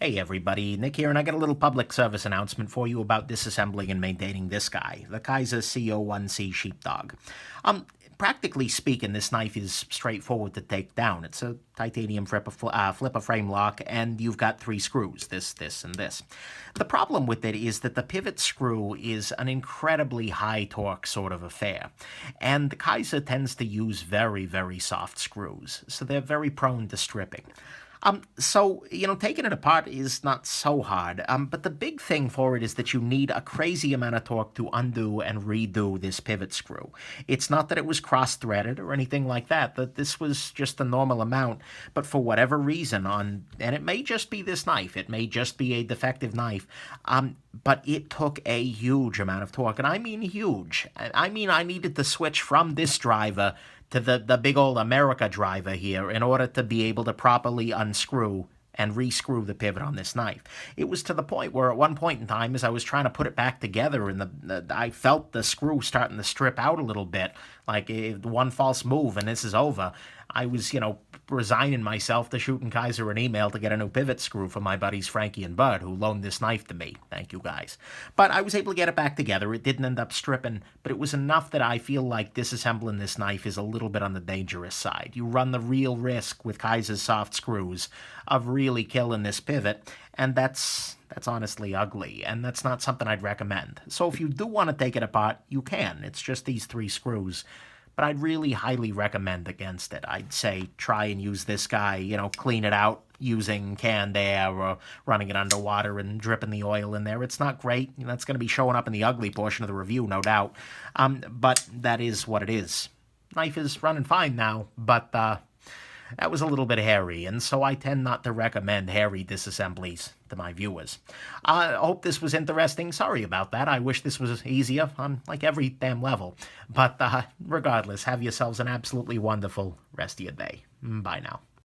Hey everybody, Nick here, and I got a little public service announcement for you about disassembling and maintaining this guy, the Kizer CO1C Sheepdog. Practically speaking, this knife is straightforward to take down. It's a titanium flipper frame lock, and you've got 3 screws, this, and this. The problem with it is that the pivot screw is an incredibly high torque sort of affair, and the Kizer tends to use very, very soft screws, so they're very prone to stripping. Taking it apart is not so hard, but the big thing for it is that you need a crazy amount of torque to undo and redo this pivot screw. It's not that it was cross-threaded or anything like that, that this was just a normal amount, but for whatever reason, and it may just be this knife, it may just be a defective knife, but it took a huge amount of torque, and I mean huge. I mean I needed to switch from this driver to the big old America driver here in order to be able to properly unscrew and rescrew the pivot on this knife. It was to the point where at one point in time, as I was trying to put it back together, and I felt the screw starting to strip out a little bit, like one false move and this is over. I was, resigning myself to shooting Kizer an email to get a new pivot screw for my buddies Frankie and Bud, who loaned this knife to me. Thank you, guys. But I was able to get it back together. It didn't end up stripping, but it was enough that I feel like disassembling this knife is a little bit on the dangerous side. You run the real risk with Kizer's soft screws of really killing this pivot, and that's honestly ugly, and that's not something I'd recommend. So if you do want to take it apart, you can. It's just these 3 screws. But I'd really highly recommend against it. I'd say try and use this guy, clean it out using canned air or running it underwater and dripping the oil in there. It's not great. That's going to be showing up in the ugly portion of the review, no doubt. But that is what it is. Knife is running fine now, but that was a little bit hairy, and so I tend not to recommend hairy disassemblies to my viewers. I hope this was interesting. Sorry about that. I wish this was easier on, like, every damn level. But regardless, have yourselves an absolutely wonderful rest of your day. Bye now.